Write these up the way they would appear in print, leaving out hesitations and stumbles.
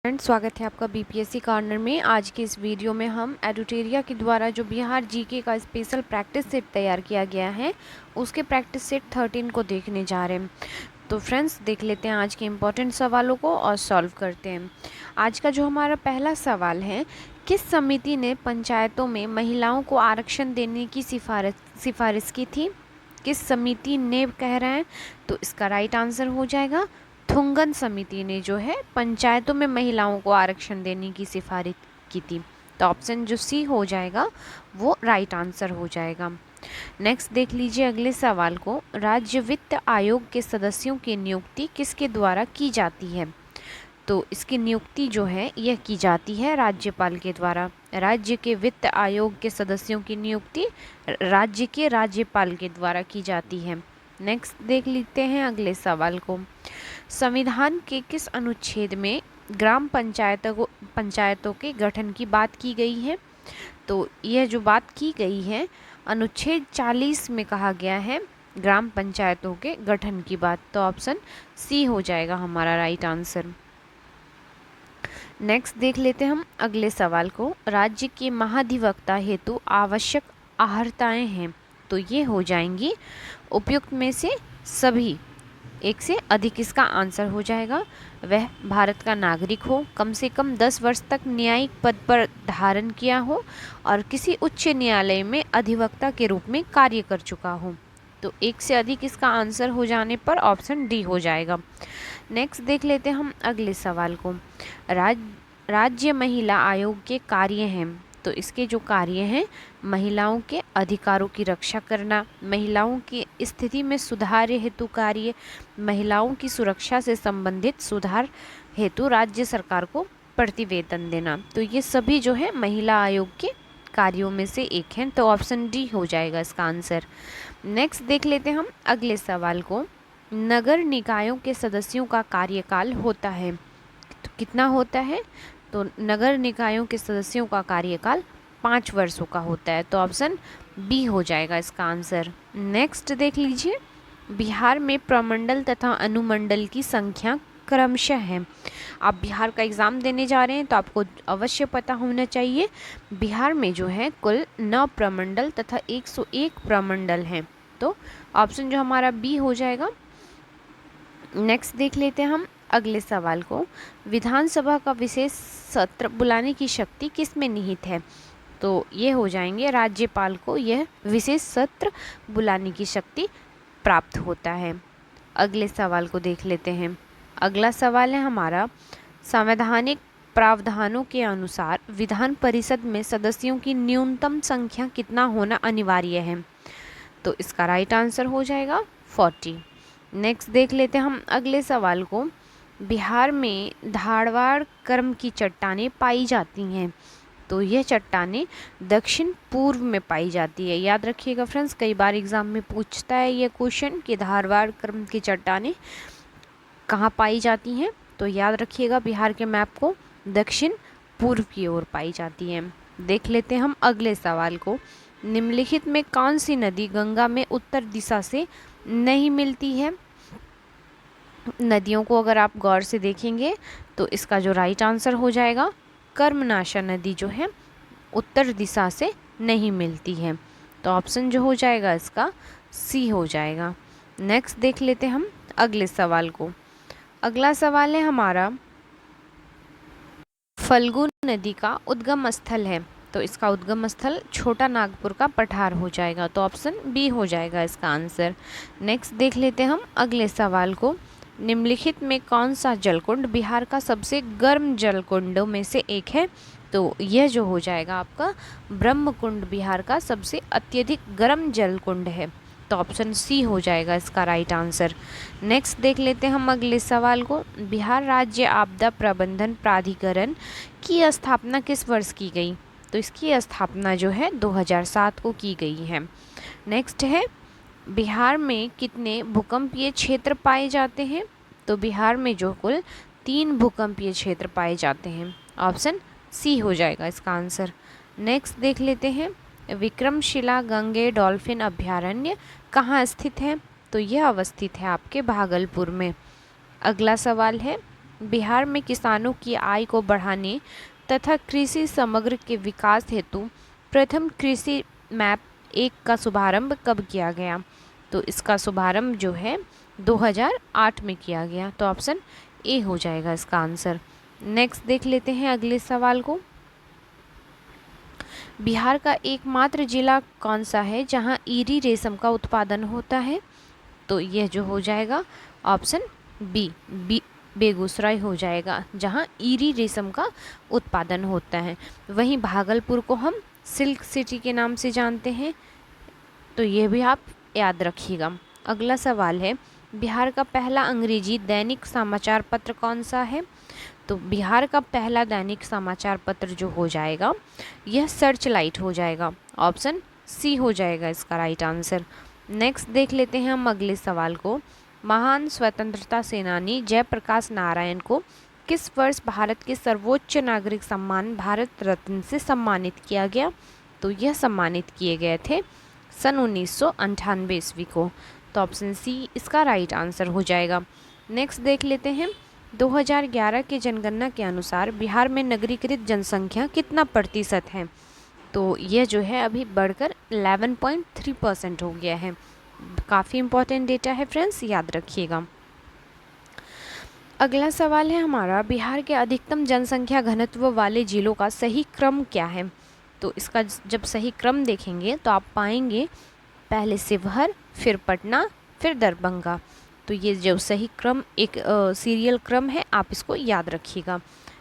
Friends, स्वागत है आपका बीपीएससी कॉर्नर में। आज के इस वीडियो में हम एडुटेरिया के द्वारा जो बिहार जीके का स्पेशल प्रैक्टिस सेट तैयार किया गया है उसके प्रैक्टिस सेट 13 को देखने जा रहे हैं। तो फ्रेंड्स, देख लेते हैं आज के इम्पोर्टेंट सवालों को और सॉल्व करते हैं। आज का जो हमारा पहला सवाल है, किस समिति ने पंचायतों में महिलाओं को आरक्षण देने की सिफारिश की थी? किस समिति ने कह रहे हैं, तो इसका राइट आंसर हो जाएगा थुंगन समिति ने जो है पंचायतों में महिलाओं को आरक्षण देने की सिफारिश की थी। तो ऑप्शन जो सी हो जाएगा वो राइट आंसर हो जाएगा। नेक्स्ट देख लीजिए अगले सवाल को, राज्य वित्त आयोग के सदस्यों की नियुक्ति किसके द्वारा की जाती है? तो इसकी नियुक्ति जो है यह की जाती है राज्यपाल के द्वारा। राज्य के वित्त आयोग के सदस्यों की नियुक्ति राज्य के राज्यपाल के द्वारा की जाती है। नेक्स्ट देख लेते हैं अगले सवाल को, संविधान के किस अनुच्छेद में ग्राम पंचायतों के गठन की बात की गई है? तो यह जो बात की गई है अनुच्छेद 40 में कहा गया है ग्राम पंचायतों के गठन की बात। तो ऑप्शन सी हो जाएगा हमारा राइट आंसर। नेक्स्ट देख लेते हैं हम अगले सवाल को, राज्य के महाधिवक्ता हेतु आवश्यक अर्हताएं हैं। तो ये हो जाएंगी उपयुक्त में से सभी, एक से अधिक इसका आंसर हो जाएगा। वह भारत का नागरिक हो, कम से कम 10 वर्ष तक न्यायिक पद पर धारण किया हो और किसी उच्च न्यायालय में अधिवक्ता के रूप में कार्य कर चुका हो। तो एक से अधिक इसका आंसर हो जाने पर ऑप्शन डी हो जाएगा। नेक्स्ट देख लेते हैं हम अगले सवाल को, राज्य महिला आयोग के कार्य हैं। तो इसके जो कार्य हैं, महिलाओं के अधिकारों की रक्षा करना, महिलाओं की स्थिति में सुधार हेतु कार्य, महिलाओं की सुरक्षा से संबंधित सुधार हेतु राज्य सरकार को प्रतिवेदन देना। तो ये सभी जो है महिला आयोग के कार्यों में से एक हैं। तो ऑप्शन डी हो जाएगा इसका आंसर। नेक्स्ट देख लेते हैं हम अगले सवाल को, नगर निकायों के सदस्यों का कार्यकाल होता है। तो कितना होता है? तो नगर निकायों के सदस्यों का कार्यकाल 5 वर्षों का होता है। तो ऑप्शन बी हो जाएगा इसका आंसर। नेक्स्ट देख लीजिए, बिहार में प्रमंडल तथा अनुमंडल की संख्या क्रमशः है। आप बिहार का एग्ज़ाम देने जा रहे हैं तो आपको अवश्य पता होना चाहिए, बिहार में जो है कुल 9 प्रमंडल तथा 101 प्रमंडल हैं। तो ऑप्शन जो हमारा बी हो जाएगा। नेक्स्ट देख लेते हैं हम अगले सवाल को, विधानसभा का विशेष सत्र बुलाने की शक्ति किस में निहित है? तो ये हो जाएंगे राज्यपाल को यह विशेष सत्र बुलाने की शक्ति प्राप्त होता है। अगले सवाल को देख लेते हैं। अगला सवाल है हमारा, संवैधानिक प्रावधानों के अनुसार विधान परिषद में सदस्यों की न्यूनतम संख्या कितना होना अनिवार्य है? तो इसका राइट आंसर हो जाएगा 40। नेक्स्ट देख लेते हैं हम अगले सवाल को, बिहार में धारवाड़ क्रम की चट्टानें पाई जाती हैं। तो यह चट्टानें दक्षिण पूर्व में पाई जाती है। याद रखिएगा फ्रेंड्स, कई बार एग्जाम में पूछता है ये क्वेश्चन कि धारवाड़ क्रम की चट्टानें कहाँ पाई जाती हैं। तो याद रखिएगा बिहार के मैप को दक्षिण पूर्व की ओर पाई जाती हैं। देख लेते हैं हम अगले सवाल को, निम्नलिखित में कौन सी नदी गंगा में उत्तर दिशा से नहीं मिलती है? नदियों को अगर आप गौर से देखेंगे तो इसका जो राइट आंसर हो जाएगा, कर्मनाशा नदी जो है उत्तर दिशा से नहीं मिलती है। तो ऑप्शन जो हो जाएगा इसका सी हो जाएगा। नेक्स्ट देख लेते हैं हम अगले सवाल को। अगला सवाल है हमारा, फल्गु नदी का उद्गम स्थल है। तो इसका उद्गम स्थल छोटा नागपुर का पठार हो जाएगा। तो ऑप्शन बी हो जाएगा इसका आंसर। नेक्स्ट देख लेते हैं हम अगले सवाल को, निम्नलिखित में कौन सा जलकुंड बिहार का सबसे गर्म जलकुंडों में से एक है? तो यह जो हो जाएगा आपका ब्रह्मकुंड बिहार का सबसे अत्यधिक गर्म जलकुंड है। तो ऑप्शन सी हो जाएगा इसका राइट आंसर। नेक्स्ट देख लेते हैं हम अगले सवाल को, बिहार राज्य आपदा प्रबंधन प्राधिकरण की स्थापना किस वर्ष की गई? तो इसकी स्थापना जो है 2007 को की गई है। नेक्स्ट है, बिहार में कितने भूकंपीय क्षेत्र पाए जाते हैं? तो बिहार में जो कुल 3 भूकंपीय क्षेत्र पाए जाते हैं। ऑप्शन सी हो जाएगा इसका आंसर। नेक्स्ट देख लेते हैं, विक्रमशिला गंगे डॉल्फिन अभयारण्य कहाँ स्थित है? तो यह अवस्थित है आपके भागलपुर में। अगला सवाल है, बिहार में किसानों की आय को बढ़ाने तथा कृषि समग्र के विकास हेतु प्रथम कृषि मैप 1 का शुभारंभ कब किया गया? तो इसका शुभारंभ जो है 2008 में किया गया। तो ऑप्शन ए हो जाएगा इसका आंसर। नेक्स्ट देख लेते हैं अगले सवाल को। बिहार का एकमात्र जिला कौन सा है जहां ईरी रेशम का उत्पादन होता है? तो यह जो हो जाएगा ऑप्शन बी बेगूसराय हो जाएगा, जहां ईरी रेशम का उत्पादन होता है। वहीं भागलपुर को हम सिल्क सिटी के नाम से जानते हैं, तो यह भी आप याद रखिएगा। अगला सवाल है, बिहार का पहला अंग्रेजी दैनिक समाचार पत्र कौन सा है? तो बिहार का पहला दैनिक समाचार पत्र जो हो जाएगा यह सर्च लाइट हो जाएगा। ऑप्शन सी हो जाएगा इसका राइट आंसर। नेक्स्ट देख लेते हैं हम अगले सवाल को। महान स्वतंत्रता सेनानी जयप्रकाश नारायण को किस वर्ष भारत के सर्वोच्च नागरिक सम्मान भारत रत्न से सम्मानित किया गया? तो यह सम्मानित किए गए थे सन 1998 ईस्वी को। तो ऑप्शन सी इसका राइट आंसर हो जाएगा। नेक्स्ट देख लेते हैं, 2011 के जनगणना के अनुसार बिहार में नगरीकृत जनसंख्या कितना प्रतिशत है? तो यह जो है अभी बढ़कर 11.3% हो गया है। काफ़ी इम्पोर्टेंट डेटा है फ्रेंड्स, याद रखिएगा। अगला सवाल है हमारा, बिहार के अधिकतम जनसंख्या घनत्व वाले जिलों का सही क्रम क्या है? तो इसका जब सही क्रम देखेंगे तो आप पाएंगे पहले शिवहर, फिर पटना, फिर दरभंगा। तो ये जो सही क्रम एक सीरियल क्रम है, आप इसको याद रखिएगा।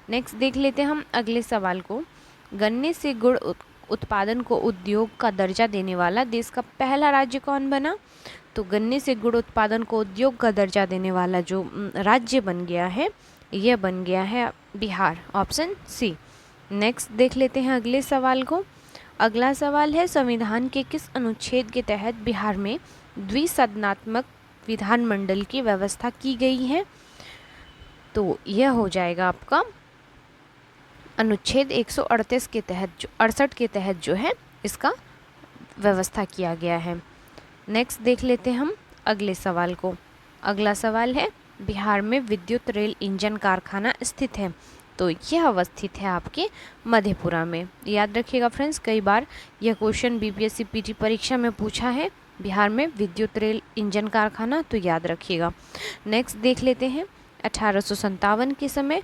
नेक्स्ट देख लेते हैं हम अगले सवाल को। गन्ने से गुड़ उत्पादन को उद्योग का दर्जा देने वाला देश का पहला राज्य कौन बना? तो गन्ने से गुड़ उत्पादन को उद्योग का दर्जा देने वाला जो राज्य बन गया है, यह बन गया है बिहार। Option C. नेक्स्ट देख लेते हैं अगले सवाल को। अगला सवाल है, संविधान के किस अनुच्छेद के तहत बिहार में द्विसदनात्मक विधानमंडल की व्यवस्था की गई है? तो यह हो जाएगा आपका अनुच्छेद 138 के तहत, जो 68 के तहत जो है इसका व्यवस्था किया गया है। नेक्स्ट देख लेते हैं हम अगले सवाल को। अगला सवाल है, बिहार में विद्युत रेल इंजन कारखाना स्थित है? तो यह अवस्थित है आपके मधेपुरा में। याद रखिएगा फ्रेंड्स, कई बार यह क्वेश्चन बीपीएससी पीटी परीक्षा में पूछा है, बिहार में विद्युत रेल इंजन कारखाना, तो याद रखिएगा। नेक्स्ट देख लेते हैं, 1857 के समय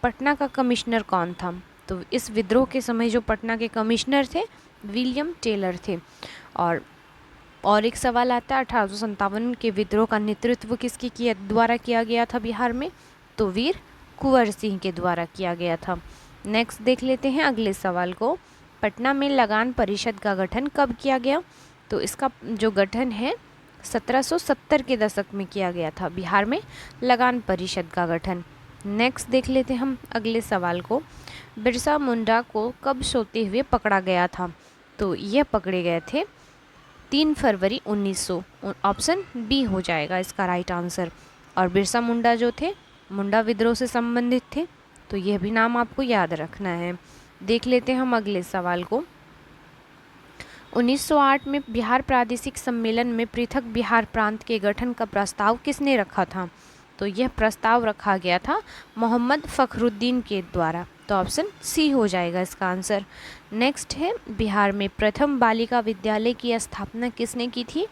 पटना का कमिश्नर कौन था? तो इस विद्रोह के समय जो पटना के कमिश्नर थे विलियम टेलर थे। और एक सवाल आता है, 1857 के विद्रोह का नेतृत्व किसके द्वारा किया गया था बिहार में? तो वीर कुंवर सिंह के द्वारा किया गया था। नेक्स्ट देख लेते हैं अगले सवाल को। पटना में लगान परिषद का गठन कब किया गया? तो इसका जो गठन है 1770 के दशक में किया गया था, बिहार में लगान परिषद का गठन। नेक्स्ट देख लेते हैं हम अगले सवाल को। बिरसा मुंडा को कब सोते हुए पकड़ा गया था? तो यह पकड़े गए थे 3 फरवरी 1900। ऑप्शन बी हो जाएगा इसका राइट आंसर। और बिरसा मुंडा जो थे मुंडा विद्रोह से संबंधित थे, तो यह भी नाम आपको याद रखना है। देख लेते हैं हम अगले सवाल को। 1908 में बिहार प्रादेशिक सम्मेलन में पृथक बिहार प्रांत के गठन का प्रस्ताव किसने रखा था? तो यह प्रस्ताव रखा गया था मोहम्मद फखरुद्दीन के द्वारा। तो ऑप्शन सी हो जाएगा इसका आंसर। नेक्स्ट है, बिहार में प्रथम बालिका विद्यालय की स्थापना किसने की थी?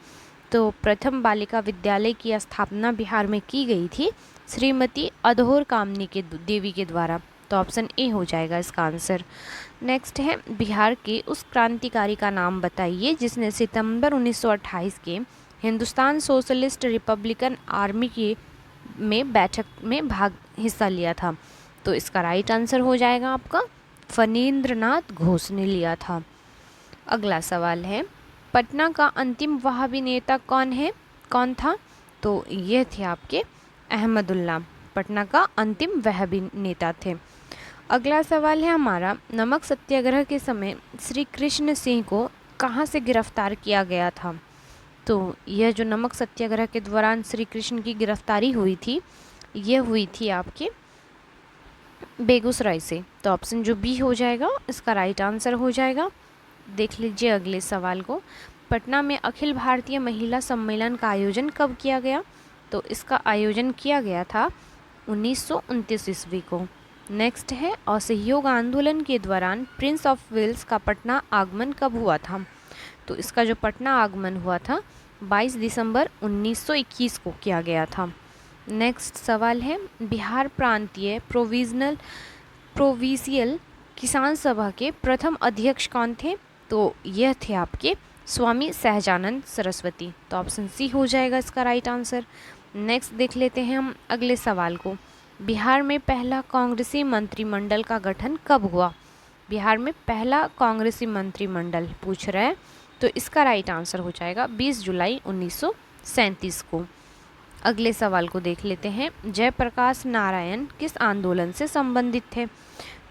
तो प्रथम बालिका विद्यालय की स्थापना बिहार में की गई थी श्रीमती अधोर कामनी के देवी के द्वारा। तो ऑप्शन ए हो जाएगा इसका आंसर। नेक्स्ट है, बिहार के उस क्रांतिकारी का नाम बताइए जिसने सितंबर 1928 के हिंदुस्तान सोशलिस्ट रिपब्लिकन आर्मी के बैठक में हिस्सा लिया था। तो इसका राइट आंसर हो जाएगा आपका फणींद्रनाथ घोष ने लिया था। अगला सवाल है, पटना का अंतिम वहाबी नेता कौन था? तो ये थे आपके अहमदुल्ला, पटना का अंतिम वहाबी नेता थे। अगला सवाल है हमारा, नमक सत्याग्रह के समय श्री कृष्ण सिंह को कहाँ से गिरफ्तार किया गया था? तो यह जो नमक सत्याग्रह के दौरान श्री कृष्ण की गिरफ्तारी हुई थी, यह हुई थी आपके बेगूसराय से। तो ऑप्शन जो बी हो जाएगा इसका राइट आंसर हो जाएगा। देख लीजिए अगले सवाल को। पटना में अखिल भारतीय महिला सम्मेलन का आयोजन कब किया गया? तो इसका आयोजन किया गया था 1929 ईस्वी को। नेक्स्ट है असहयोग आंदोलन के दौरान प्रिंस ऑफ वेल्स का पटना आगमन कब हुआ था? तो इसका जो पटना आगमन हुआ था 22 दिसंबर 1921 को किया गया था। नेक्स्ट सवाल है बिहार प्रांतीय प्रोविंशियल किसान सभा के प्रथम अध्यक्ष कौन थे? तो यह थे आपके स्वामी सहजानंद सरस्वती। तो ऑप्शन सी हो जाएगा इसका राइट आंसर। नेक्स्ट देख लेते हैं हम अगले सवाल को। बिहार में पहला कांग्रेसी मंत्रिमंडल का गठन कब हुआ? बिहार में पहला कांग्रेसी मंत्रिमंडल पूछ रहा है, तो इसका राइट आंसर हो जाएगा 20 जुलाई 1937 को। अगले सवाल को देख लेते हैं। जयप्रकाश नारायण किस आंदोलन से संबंधित थे?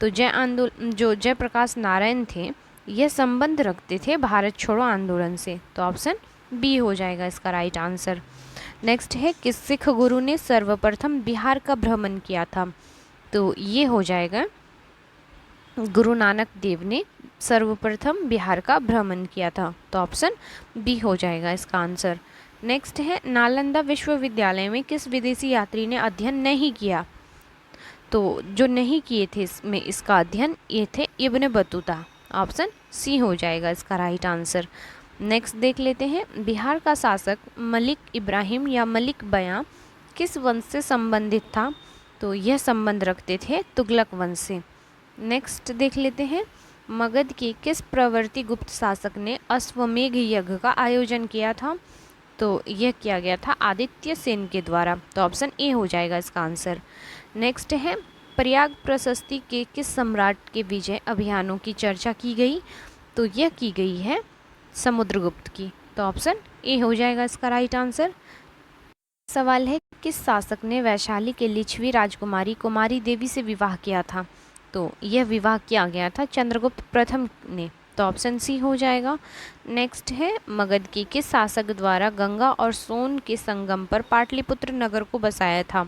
तो जयप्रकाश नारायण थे यह संबंध रखते थे भारत छोड़ो आंदोलन से। तो ऑप्शन बी हो जाएगा इसका राइट आंसर। नेक्स्ट है किस सिख गुरु ने सर्वप्रथम बिहार का भ्रमण किया था? तो ये हो जाएगा गुरु नानक देव ने सर्वप्रथम बिहार का भ्रमण किया था। तो ऑप्शन बी हो जाएगा इसका आंसर। नेक्स्ट है नालंदा विश्वविद्यालय में किस विदेशी यात्री ने अध्ययन नहीं किया? तो जो नहीं किए थे इसमें इसका अध्ययन ये थे इब्न बतूता। ऑप्शन सी हो जाएगा इसका राइट आंसर। नेक्स्ट देख लेते हैं बिहार का शासक मलिक इब्राहिम या मलिक बयां किस वंश से संबंधित था? तो यह संबंध रखते थे तुगलक वंश से। नेक्स्ट देख लेते हैं मगध के किस प्रवर्ती गुप्त शासक ने अश्वमेघ यज्ञ का आयोजन किया था? तो यह किया गया था आदित्य सेन के द्वारा। तो ऑप्शन ए हो जाएगा इसका आंसर। नेक्स्ट है प्रयाग प्रशस्ति के किस सम्राट के विजय अभियानों की चर्चा की गई? तो यह की गई है समुद्रगुप्त की। तो ऑप्शन ए हो जाएगा इसका राइट आंसर। सवाल है किस शासक ने वैशाली के लिच्छवी राजकुमारी कुमारी देवी से विवाह किया था? तो यह विवाह किया गया था चंद्रगुप्त प्रथम ने। तो ऑप्शन सी हो जाएगा। नेक्स्ट है मगध के किस शासक द्वारा गंगा और सोन के संगम पर पाटलिपुत्र नगर को बसाया था?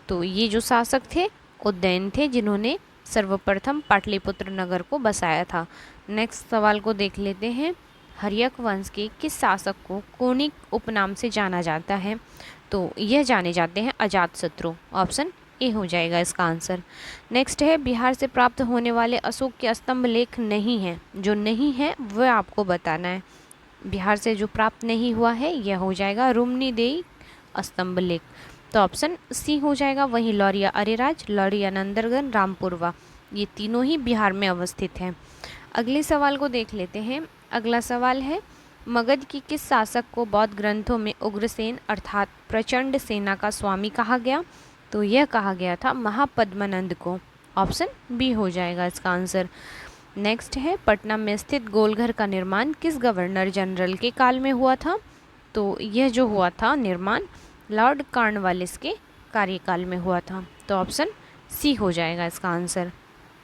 तो ये जो शासक थे उदयन थे जिन्होंने सर्वप्रथम पाटलिपुत्र नगर को बसाया था। नेक्स्ट सवाल को देख लेते हैं हर्यक वंश के किस शासक को कोनिक उपनाम से जाना जाता है? तो यह जाने जाते हैं अजातशत्रु। ऑप्शन ए हो जाएगा इसका आंसर। नेक्स्ट है बिहार से प्राप्त होने वाले अशोक के स्तंभ लेख नहीं है, जो नहीं है वह आपको बताना है। बिहार से जो प्राप्त नहीं हुआ है यह हो जाएगा रुक्मिणीदेवी स्तंभ लेख। तो ऑप्शन सी हो जाएगा। वहीं लौरिया अरेराज, लौरिया नंदनगन, रामपुरवा ये तीनों ही बिहार में अवस्थित हैं। अगले सवाल को देख लेते हैं। अगला सवाल है मगध की किस शासक को बौद्ध ग्रंथों में उग्रसेन अर्थात प्रचंड सेना का स्वामी कहा गया? तो यह कहा गया था महापद्मानंद को। ऑप्शन बी हो जाएगा इसका आंसर। नेक्स्ट है पटना में स्थित गोलघर का निर्माण किस गवर्नर जनरल के काल में हुआ था? तो यह जो हुआ था निर्माण लॉर्ड कॉर्नवालिस के कार्यकाल में हुआ था। तो ऑप्शन सी हो जाएगा इसका आंसर।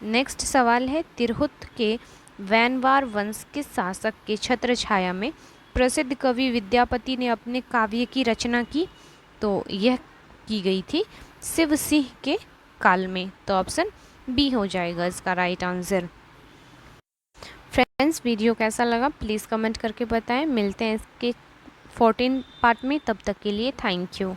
नेक्स्ट सवाल है तिरहुत के वैनवार वंश किस शासक के छत्र छाया में प्रसिद्ध कवि विद्यापति ने अपने काव्य की रचना की? तो यह की गई थी शिव सिंह के काल में। तो ऑप्शन बी हो जाएगा इसका राइट आंसर। फ्रेंड्स वीडियो कैसा लगा प्लीज़ कमेंट करके बताएं। मिलते हैं इसके 14 पार्ट में, तब तक के लिए थैंक यू।